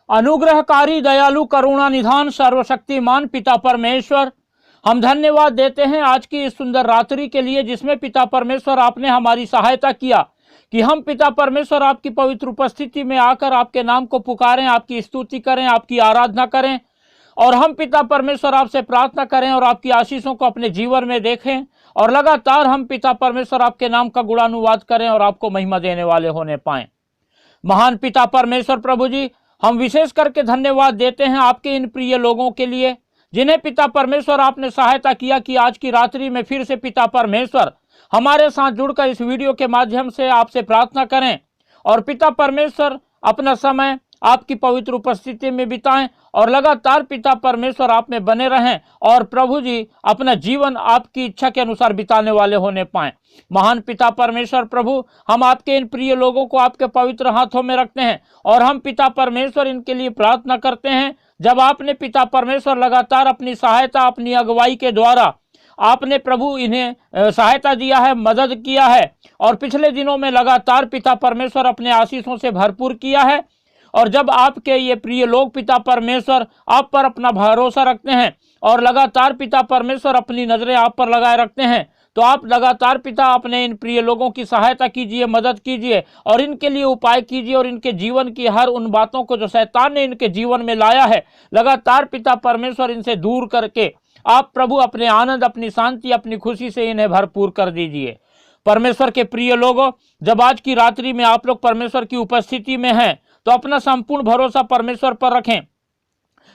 अनुग्रहकारी दयालु करुणा निधान सर्वशक्तिमान पिता परमेश्वर, हम धन्यवाद देते हैं आज की इस सुंदर रात्रि के लिए जिसमें पिता परमेश्वर आपने हमारी सहायता किया कि हम पिता परमेश्वर आपकी पवित्र उपस्थिति में आकर आपके नाम को पुकारें, आपकी स्तुति करें, आपकी आराधना करें और हम पिता परमेश्वर आपसे प्रार्थना करें और आपकी आशीषों को अपने जीवन में देखें और लगातार हम पिता परमेश्वर आपके नाम का गुणानुवाद करें और आपको महिमा देने वाले होने पाएं। महान पिता परमेश्वर प्रभु जी, हम विशेष करके धन्यवाद देते हैं आपके इन प्रिय लोगों के लिए जिन्हें पिता परमेश्वर आपने सहायता किया कि आज की रात्रि में फिर से पिता परमेश्वर हमारे साथ जुड़कर इस वीडियो के माध्यम से आपसे प्रार्थना करें और पिता परमेश्वर अपना समय आपकी पवित्र उपस्थिति में बिताएं और लगातार पिता परमेश्वर आप में बने रहें और प्रभु जी अपना जीवन आपकी इच्छा के अनुसार बिताने वाले होने पाएं। महान पिता परमेश्वर प्रभु, हम आपके इन प्रिय लोगों को आपके पवित्र हाथों में रखते हैं और हम पिता परमेश्वर इनके लिए प्रार्थना करते हैं। जब आपने पिता परमेश्वर लगातार अपनी सहायता, अपनी अगुवाई के द्वारा आपने प्रभु इन्हें सहायता दिया है, मदद किया है और पिछले दिनों में लगातार पिता परमेश्वर अपने आशीषों से भरपूर किया है और जब आपके ये प्रिय लोग पिता परमेश्वर आप पर अपना भरोसा रखते हैं और लगातार पिता परमेश्वर अपनी नजरें आप पर लगाए रखते हैं तो आप लगातार पिता अपने इन प्रिय लोगों की सहायता कीजिए, मदद कीजिए और इनके लिए उपाय कीजिए और इनके जीवन की हर उन बातों को जो शैतान ने इनके जीवन में लाया है लगातार पिता परमेश्वर इनसे दूर करके आप प्रभु अपने आनंद, अपनी शांति, अपनी खुशी से इन्हें भरपूर कर दीजिए। परमेश्वर के प्रिय लोगों, जब आज की रात्रि में आप लोग परमेश्वर की उपस्थिति में हैं तो अपना संपूर्ण भरोसा परमेश्वर पर रखें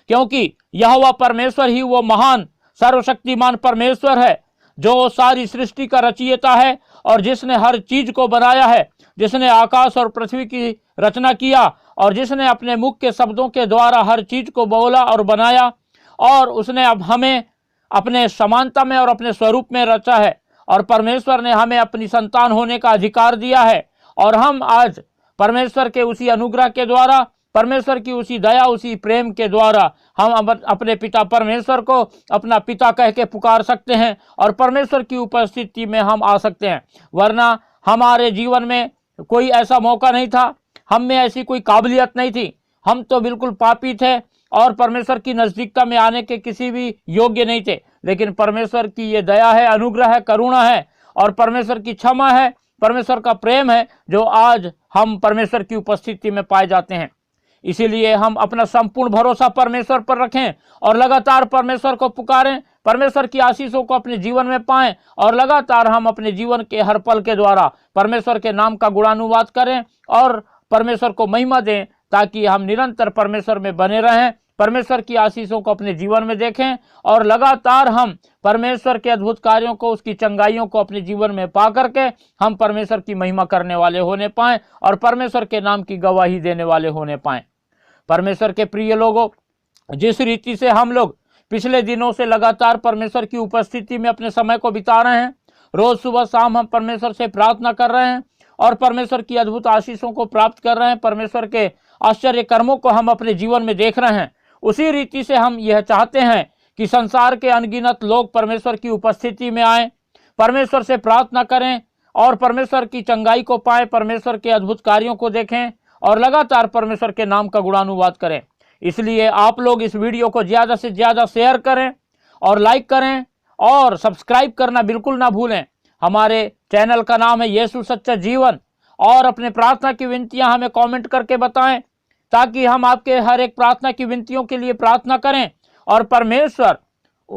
क्योंकि यहोवा परमेश्वर ही वो महान सर्वशक्तिमान परमेश्वर है जो सारी सृष्टि का रचयिता है और जिसने हर चीज को बनाया है, जिसने आकाश और पृथ्वी की रचना किया और जिसने अपने मुख के शब्दों के द्वारा हर चीज को बोला और बनाया और उसने अब हमें अपने समानता में और अपने स्वरूप में रचा है और परमेश्वर ने हमें अपनी संतान होने का अधिकार दिया है और हम आज परमेश्वर के उसी अनुग्रह के द्वारा, परमेश्वर की उसी दया, उसी प्रेम के द्वारा हम अपने पिता परमेश्वर को अपना पिता कह के पुकार सकते हैं और परमेश्वर की उपस्थिति में हम आ सकते हैं। वरना हमारे जीवन में कोई ऐसा मौका नहीं था, हम में ऐसी कोई काबिलियत नहीं थी, हम तो बिल्कुल पापी थे और परमेश्वर की नजदीकता में आने के किसी भी योग्य नहीं थे। लेकिन परमेश्वर की ये दया है, अनुग्रह है, करुणा है और परमेश्वर की क्षमा है, परमेश्वर का प्रेम है जो आज हम परमेश्वर की उपस्थिति में पाए जाते हैं। इसीलिए हम अपना संपूर्ण भरोसा परमेश्वर पर रखें और लगातार परमेश्वर को पुकारें, परमेश्वर की आशीषों को अपने जीवन में पाएं और लगातार हम अपने जीवन के हर पल के द्वारा परमेश्वर के नाम का गुणानुवाद करें और परमेश्वर को महिमा दें ताकि हम निरंतर परमेश्वर में बने रहें, परमेश्वर की आशीषों को अपने जीवन में देखें और लगातार हम परमेश्वर के अद्भुत कार्यों को, उसकी चंगाइयों को अपने जीवन में पा करके हम परमेश्वर की महिमा करने वाले होने पाएं और परमेश्वर के नाम की गवाही देने वाले होने पाएं। परमेश्वर के प्रिय लोगों, जिस रीति से हम लोग पिछले दिनों से लगातार परमेश्वर की उपस्थिति में अपने समय को बिता रहे हैं, रोज सुबह शाम हम परमेश्वर से प्रार्थना कर रहे हैं और परमेश्वर की अद्भुत आशीषों को प्राप्त कर रहे हैं, परमेश्वर के आश्चर्य कर्मों को हम अपने जीवन में देख रहे हैं, उसी रीति से हम यह चाहते हैं कि संसार के अनगिनत लोग परमेश्वर की उपस्थिति में आए, परमेश्वर से प्रार्थना करें और परमेश्वर की चंगाई को पाएं, परमेश्वर के अद्भुत कार्यों को देखें और लगातार परमेश्वर के नाम का गुणानुवाद करें। इसलिए आप लोग इस वीडियो को ज़्यादा से ज़्यादा शेयर करें और लाइक करें और सब्सक्राइब करना बिल्कुल ना भूलें। हमारे चैनल का नाम है यीशु सच्चा जीवन और अपने प्रार्थना की विनतियां हमें कमेंट करके बताएं ताकि हम आपके हर एक प्रार्थना की विनतियों के लिए प्रार्थना करें और परमेश्वर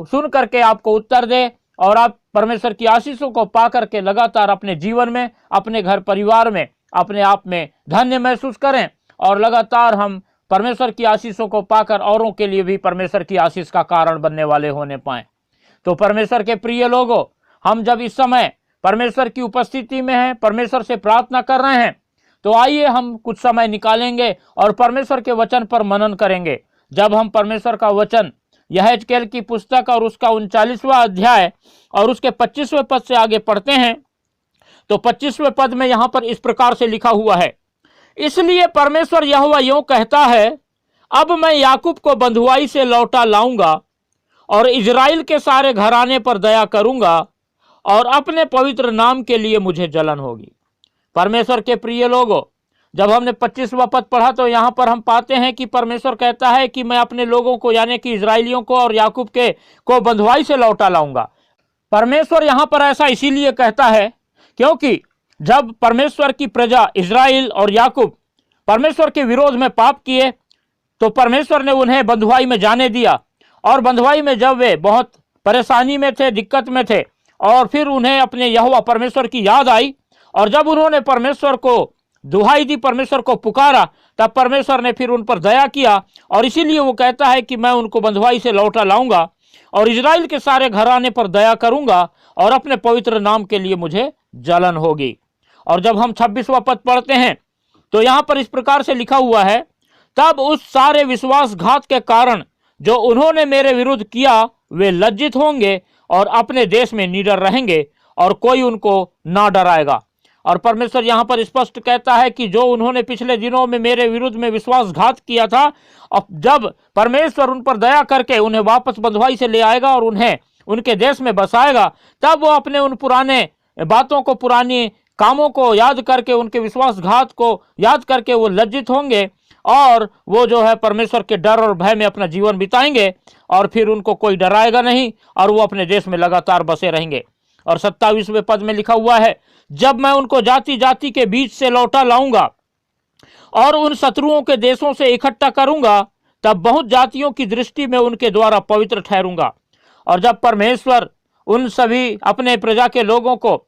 सुन करके आपको उत्तर दे और आप परमेश्वर की आशीषों को पा करके लगातार अपने जीवन में, अपने घर परिवार में, अपने आप में धन्य महसूस करें और लगातार हम परमेश्वर की आशीषों को पाकर औरों के लिए भी परमेश्वर की आशीष का कारण बनने वाले होने पाएं। तो परमेश्वर के प्रिय लोगों, हम जब इस समय परमेश्वर की उपस्थिति में हैं, परमेश्वर से प्रार्थना कर रहे हैं, तो आइए हम कुछ समय निकालेंगे और परमेश्वर के वचन पर मनन करेंगे। जब हम परमेश्वर का वचन यहेजकेल की पुस्तक और उसका 39वां अध्याय और उसके 25वें पद से आगे पढ़ते हैं तो 25वें पद में यहाँ पर इस प्रकार से लिखा हुआ है, इसलिए परमेश्वर यहोवा यूं कहता है, अब मैं याकूब को बंधुआई से लौटा लाऊंगा और इजराइल के सारे घराने पर दया करूंगा और अपने पवित्र नाम के लिए मुझे जलन होगी। परमेश्वर के प्रिय लोगों, जब हमने 25वां पद पढ़ा तो यहाँ पर हम पाते हैं कि परमेश्वर कहता है कि मैं अपने लोगों को यानी कि इजराइलियों को और याकूब को बंधुआई से लौटा लाऊंगा। परमेश्वर यहाँ पर ऐसा इसीलिए कहता है क्योंकि जब परमेश्वर की प्रजा इजराइल और याकूब परमेश्वर के विरोध में पाप किए तो परमेश्वर ने उन्हें बंधुआई में जाने दिया, और बंधुआई में जब वे बहुत परेशानी में थे, दिक्कत में थे, और फिर उन्हें अपने यहोवा परमेश्वर की याद आई, और जब उन्होंने परमेश्वर को दुहाई दी, परमेश्वर को पुकारा, तब परमेश्वर ने फिर उन पर दया किया, और इसीलिए वो कहता है कि मैं उनको बंधुआई से लौटा लाऊंगा और इजराइल के सारे घराने पर दया करूंगा और अपने पवित्र नाम के लिए मुझे जलन होगी। और जब हम 26वां पद पढ़ते हैं तो यहां पर इस प्रकार से लिखा हुआ है, तब उस सारे विश्वासघात के कारण जो उन्होंने मेरे विरुद्ध किया वे लज्जित होंगे और अपने देश में निडर रहेंगे और कोई उनको ना डराएगा। और परमेश्वर यहाँ पर स्पष्ट कहता है कि जो उन्होंने पिछले दिनों में मेरे विरुद्ध में विश्वासघात किया था, अब जब परमेश्वर उन पर दया करके उन्हें वापस बंधुआई से ले आएगा और उन्हें उनके देश में बसाएगा, तब वो अपने उन पुराने बातों को, पुरानी कामों को याद करके, उनके विश्वासघात को याद करके वो लज्जित होंगे और वो जो है परमेश्वर के डर और भय में अपना जीवन बिताएंगे और फिर उनको कोई डराएगा नहीं और वो अपने देश में लगातार बसे रहेंगे। और 27वें पद में लिखा हुआ है, जब मैं उनको जाति जाति के बीच से लौटा लाऊंगा और उन शत्रुओं के देशों से इकट्ठा करूंगा, तब बहुत जातियों की दृष्टि में उनके द्वारा पवित्र ठहरूंगा। और जब परमेश्वर उन सभी अपने प्रजा के लोगों को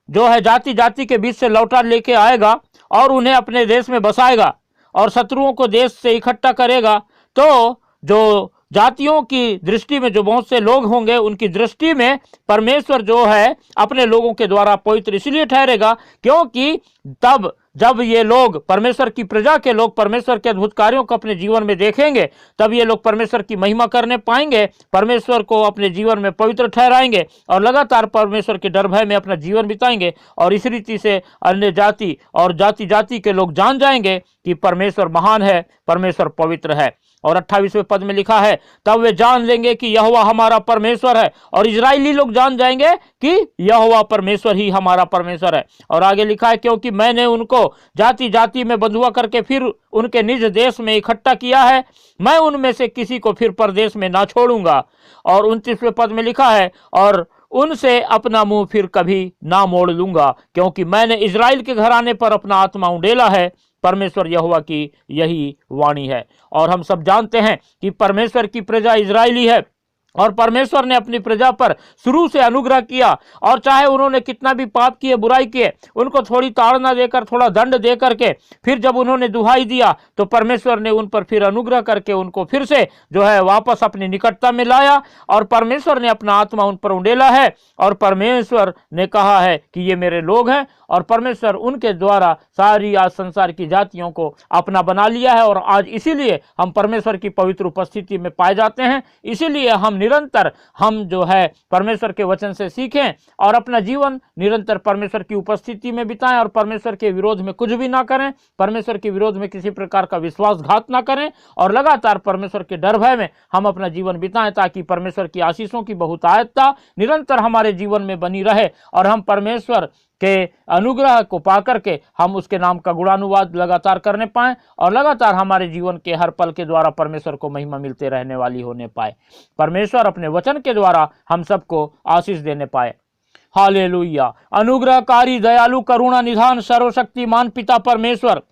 जो है जाति जाति के बीच से लौटा लेके आएगा और उन्हें अपने देश में बसाएगा और शत्रुओं को देश से इकट्ठा करेगा, तो जो जातियों की दृष्टि में जो बहुत से लोग होंगे उनकी दृष्टि में परमेश्वर जो है अपने लोगों के द्वारा पवित्र इसलिए ठहरेगा क्योंकि तब जब ये लोग परमेश्वर की प्रजा के लोग परमेश्वर के अद्भुत कार्यों को अपने जीवन में देखेंगे, तब ये लोग परमेश्वर की महिमा करने पाएंगे, परमेश्वर को अपने जीवन में पवित्र ठहराएंगे और लगातार परमेश्वर के डर भय में अपना जीवन बिताएंगे। और इस रीति से अन्य जाति और जाति जाति के लोग जान जाएंगे कि परमेश्वर महान है, परमेश्वर पवित्र है। और 28वें पद में लिखा है, तब वे जान लेंगे कि यहोवा हमारा परमेश्वर है, और इजरायली लोग जान जाएंगे कि यहोवा परमेश्वर ही हमारा परमेश्वर है। और आगे लिखा है, क्योंकि मैंने उनको जाति जाति में बंधुआ करके फिर उनके निज देश में इकट्ठा किया है, मैं उनमें से किसी को फिर परदेश में ना छोड़ूंगा। और 29वें पद में लिखा है, और उनसे अपना मुंह फिर कभी ना मोड़ लूंगा, क्योंकि मैंने इजराइल के घराने पर अपना आत्मा उंडेला है। परमेश्वर यहोवा की यही वाणी है। और हम सब जानते हैं कि परमेश्वर की प्रजा इजरायली है और परमेश्वर ने अपनी प्रजा पर शुरू से अनुग्रह किया, और चाहे उन्होंने कितना भी पाप किए, बुराई किए, उनको थोड़ी ताड़ना देकर, थोड़ा दंड दे करके फिर जब उन्होंने दुहाई दिया तो परमेश्वर ने उन पर फिर अनुग्रह करके उनको फिर से जो है वापस अपनी निकटता में लाया, और परमेश्वर ने अपना आत्मा उन पर उंडेला है। और परमेश्वर ने कहा है कि ये मेरे लोग हैं, और परमेश्वर उनके द्वारा सारी आज संसार की जातियों को अपना बना लिया है। और आज इसीलिए हम परमेश्वर की पवित्र उपस्थिति में पाए जाते हैं। इसीलिए हम निरंतर हम जो है परमेश्वर के वचन से सीखें और अपना जीवन निरंतर परमेश्वर की उपस्थिति में बिताएं और परमेश्वर के विरोध में कुछ भी ना करें, परमेश्वर के विरोध में किसी प्रकार का विश्वासघात ना करें, और लगातार परमेश्वर के डर भय में हम अपना जीवन बिताएं, ताकि परमेश्वर की आशीषों की बहुतायतता निरंतर हमारे जीवन में बनी रहे और हम परमेश्वर के अनुग्रह को पाकर के हम उसके नाम का गुणानुवाद लगातार करने पाएं और लगातार हमारे जीवन के हर पल के द्वारा परमेश्वर को महिमा मिलते रहने वाली होने पाए। परमेश्वर अपने वचन के द्वारा हम सबको आशीष देने पाए। हालेलुया। अनुग्रहकारी, दयालु, करुणा निधान, सर्वशक्तिमान पिता परमेश्वर,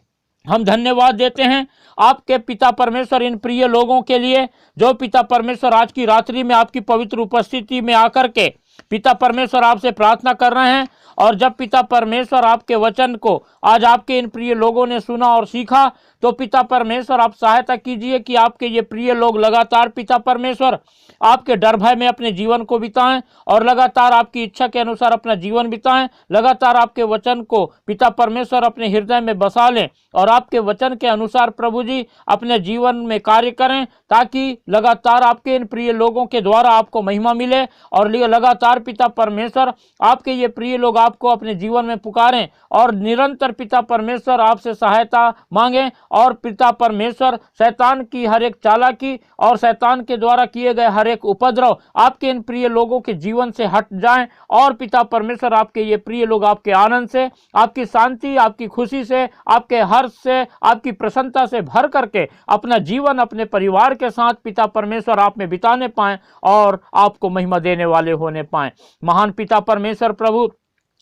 हम धन्यवाद देते हैं आपके पिता परमेश्वर इन प्रिय लोगों के लिए जो पिता परमेश्वर आज की रात्रि में आपकी पवित्र उपस्थिति में आकर के पिता परमेश्वर आपसे प्रार्थना कर रहे हैं। और जब पिता परमेश्वर आपके वचन को आज आपके इन प्रिय लोगों ने सुना और सीखा, तो पिता परमेश्वर आप सहायता कीजिए कि आपके ये प्रिय लोग लगातार पिता परमेश्वर आपके डर भय में अपने जीवन को बिताएं और लगातार आपकी इच्छा के अनुसार अपना जीवन बिताएं, लगातार आपके वचन को पिता परमेश्वर अपने हृदय में बसा लें और आपके वचन के अनुसार प्रभु जी अपने जीवन में कार्य करें, ताकि लगातार आपके इन प्रिय लोगों के द्वारा आपको महिमा मिले और लगातार पिता परमेश्वर आपके ये प्रिय लोग आपको अपने जीवन में पुकारें और निरंतर पिता परमेश्वर आपसे सहायता मांगें और पिता परमेश्वर शैतान की हर एक चालाकी और शैतान के द्वारा किए गए हर एक उपद्रव आपके इन प्रिय लोगों के जीवन से हट जाएं और पिता परमेश्वर आपके ये प्रिय लोग आपके आनंद से, आपकी शांति, आपकी खुशी से, आपके हर्ष से, आपकी प्रसन्नता से भर करके अपना जीवन अपने परिवार के साथ पिता परमेश्वर आप में बिताने पाएं और आपको महिमा देने वाले होने पाएं। महान पिता परमेश्वर प्रभु,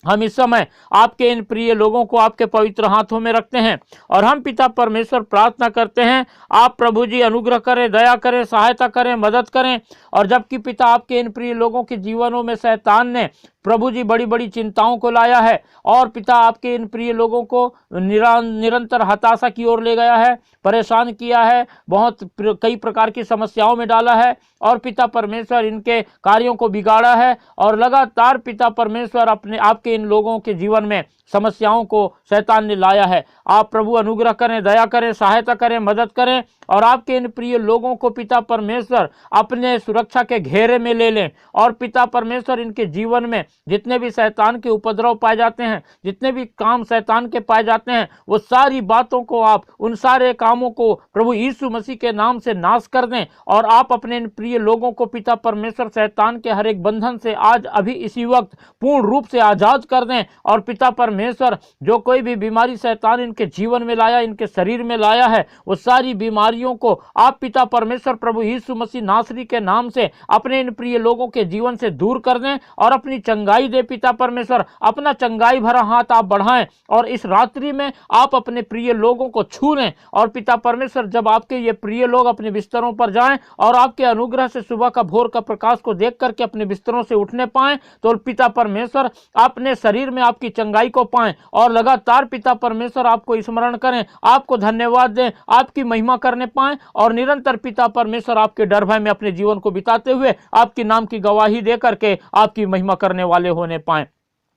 हम इस समय आपके इन प्रिय लोगों को आपके पवित्र हाथों में रखते हैं और हम पिता परमेश्वर प्रार्थना करते हैं आप प्रभु जी अनुग्रह करें, दया करें, सहायता करें, मदद करें। और जबकि पिता आपके इन प्रिय लोगों के जीवनों में शैतान ने प्रभु जी बड़ी बड़ी चिंताओं को लाया है और पिता आपके इन प्रिय लोगों को निरंतर हताशा की ओर ले गया है, परेशान किया है, बहुत कई प्रकार की समस्याओं में डाला है और पिता परमेश्वर इनके कार्यों को बिगाड़ा है और लगातार पिता परमेश्वर अपने आपके इन लोगों के जीवन में समस्याओं को शैतान ने लाया है। आप प्रभु अनुग्रह करें, दया करें, सहायता करें, मदद करें और आपके इन प्रिय लोगों को पिता परमेश्वर अपने सुरक्षा के घेरे में ले लें और पिता परमेश्वर इनके जीवन में जितने भी शैतान के उपद्रव पाए जाते हैं, जितने भी काम शैतान के पाए जाते हैं, वो सारी बातों को आप उन सारे कामों को प्रभु यीशु मसीह के नाम से नाश कर दें और आप अपने इन प्रिय लोगों को पिता परमेश्वर शैतान के हर एक बंधन से आज अभी इसी वक्त पूर्ण रूप से आजाद कर दें और पिता परमेश्वर जो कोई भी बीमारी शैतान इनके जीवन में लाया, इनके शरीर में लाया है, वो सारी बीमारियों को आप पिता परमेश्वर प्रभु यीशु मसीह नासरी के नाम से अपने इन प्रिय लोगों के जीवन से दूर कर दें और अपनी चंगाई दे। पिता परमेश्वर अपना चंगाई भरा हाथ आप बढ़ाएं और इस रात्रि में आप अपने प्रिय लोगों को छू लें और पिता परमेश्वर जब आपके ये प्रिय लोग अपने बिस्तरों पर जाएं और आपके अनुग्रह से सुबह का भोर का प्रकाश को देख करके अपने बिस्तरों से उठने पाएं तो पिता परमेश्वर अपने शरीर में आपकी चंगाई को पाएं और लगातार पिता परमेश्वर आपको स्मरण करें, आपको धन्यवाद दें, आपकी महिमा करने पाएं और निरंतर पिता परमेश्वर आपके डर भय में अपने जीवन को बिताते हुए आपके नाम की गवाही दे करके आपकी महिमा करने वाले होने पाएं।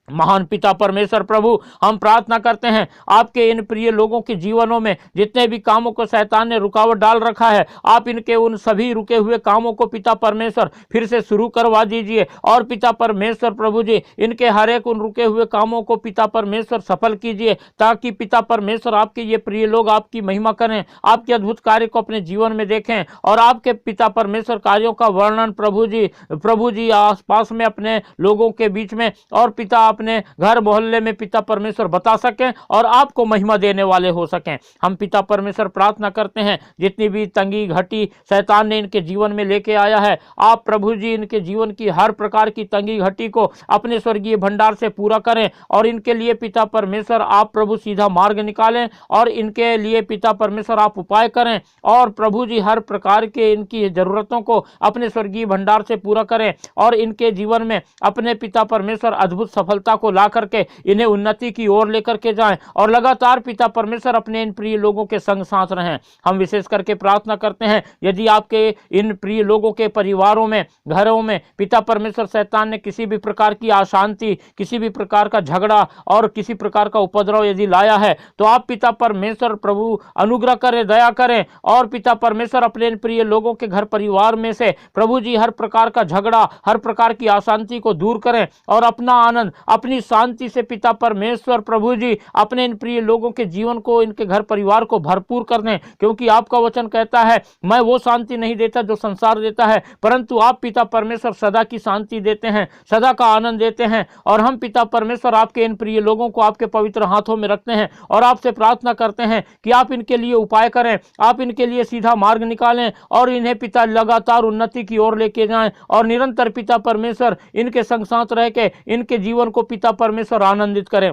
महान पिता परमेश्वर प्रभु, हम प्रार्थना करते हैं आपके इन प्रिय लोगों के जीवनों में जितने भी कामों को शैतान ने रुकावट डाल रखा है, आप इनके उन सभी रुके हुए कामों को पिता परमेश्वर फिर से शुरू करवा दीजिए और पिता परमेश्वर प्रभु जी इनके हर एक उन रुके हुए कामों को पिता परमेश्वर सफल कीजिए ताकि पिता परमेश्वर आपके ये प्रिय लोग आपकी महिमा करें, आपके अद्भुत कार्य को अपने जीवन में देखें और आपके पिता परमेश्वर कार्यों का वर्णन प्रभु जी आसपास में अपने लोगों के बीच में और पिता अपने घर मोहल्ले में पिता परमेश्वर बता सकें और आपको महिमा देने वाले हो सकें। हम पिता परमेश्वर प्रार्थना करते हैं जितनी भी तंगी घटी शैतान ने इनके जीवन में लेके आया है, आप प्रभु जी इनके जीवन की हर प्रकार की तंगी घटी को अपने स्वर्गीय भंडार से पूरा करें और इनके लिए पिता परमेश्वर आप प्रभु सीधा मार्ग निकालें और इनके लिए पिता परमेश्वर आप उपाय करें और प्रभु जी हर प्रकार के इनकी जरूरतों को अपने स्वर्गीय भंडार से पूरा करें और इनके जीवन में अपने पिता परमेश्वर अद्भुत सफलता को ला करके इन्हें उन्नति की ओर लेकर के जाएं और लगातार पिता परमेश्वर अपने इन प्रिय लोगों के संग साथ रहें। हम विशेष करके प्रार्थना करते हैं यदि आपके इन प्रिय लोगों के परिवारों में, घरों में पिता परमेश्वर शैतान ने किसी भी प्रकार की अशांति, किसी भी प्रकार का झगड़ा और किसी प्रकार का उपद्रव यदि लाया है तो आप पिता परमेश्वर प्रभु अनुग्रह करें, दया करें और पिता परमेश्वर अपने इन प्रिय लोगों के घर परिवार में से प्रभु जी हर प्रकार का झगड़ा, हर प्रकार की अशांति को दूर करें और अपना आनंद, अपनी शांति से पिता परमेश्वर प्रभु जी अपने इन प्रिय लोगों के जीवन को, इनके घर परिवार को भरपूर कर दें क्योंकि आपका वचन कहता है मैं वो शांति नहीं देता जो संसार देता है परंतु आप पिता परमेश्वर सदा की शांति देते हैं, सदा का आनंद देते हैं और हम पिता परमेश्वर आपके इन प्रिय लोगों को आपके पवित्र हाथों में रखते हैं और आपसे प्रार्थना करते हैं कि आप इनके लिए उपाय करें, आप इनके लिए सीधा मार्ग निकालें और इन्हें पिता लगातार उन्नति की ओर लेके जाएं और निरंतर पिता परमेश्वर इनके संग साथ रह के इनके जीवन को पिता परमेश्वर आनंदित करें।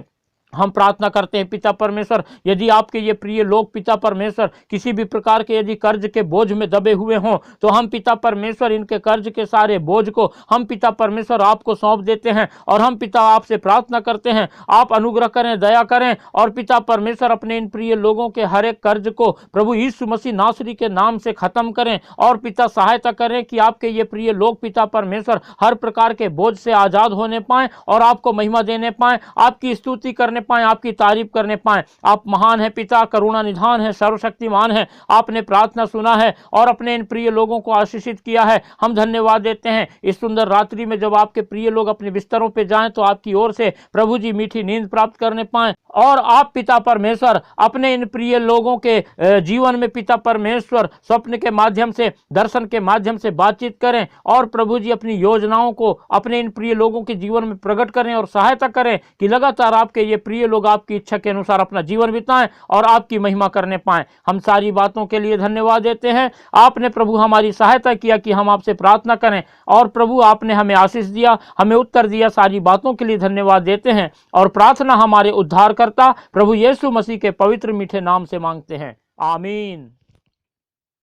हम प्रार्थना करते हैं पिता परमेश्वर यदि आपके ये प्रिय लोग पिता परमेश्वर किसी भी प्रकार के यदि कर्ज के बोझ में दबे हुए हों तो हम पिता परमेश्वर इनके कर्ज के सारे बोझ को हम पिता परमेश्वर आपको सौंप देते हैं और हम पिता आपसे प्रार्थना करते हैं आप अनुग्रह करें, दया करें और पिता परमेश्वर अपने इन प्रिय लोगों के हर एक कर्ज को प्रभु यीशु मसीह नासरी के नाम से खत्म करें और पिता सहायता करें कि आपके ये प्रिय लोग पिता परमेश्वर हर प्रकार के बोझ से आजाद होने पाएं और आपको महिमा देने पाएं, आपकी स्तुति करने करने पाएं, आपकी तारीफ करने पाएं। आप महान हैं पिता, करुणा निधान है, सर्वशक्तिमान है। आपने प्रार्थना सुना है और अपने इन प्रिय लोगों को आशीषित किया है। हम धन्यवाद देते हैं इस सुंदर रात्रि में जब आपके प्रिय लोग अपने बिस्तरों पे जाएं तो आपकी ओर से प्रभु जी मीठी नींद प्राप्त करने पाएं और आप पिता परमेश्वर अपने इन प्रिय लोगों के जीवन में पिता परमेश्वर स्वप्न के माध्यम से, दर्शन के माध्यम से बातचीत करें और प्रभु जी अपनी योजनाओं को अपने इन प्रिय लोगों के जीवन में प्रकट करें और सहायता करें कि लगातार आपके ये प्रिय लोग आपकी इच्छा के अनुसार अपना जीवन बिताएं और आपकी महिमा करने पाएं। हम सारी बातों के लिए धन्यवाद देते हैं। आपने प्रभु हमारी सहायता किया कि हम आपसे प्रार्थना करें और प्रभु आपने हमें आशीष दिया, हमें उत्तर दिया। सारी बातों के लिए धन्यवाद देते हैं और प्रार्थना हमारे उद्धारकर्ता प्रभु यीशु मसीह के पवित्र मीठे नाम से मांगते हैं, आमीन।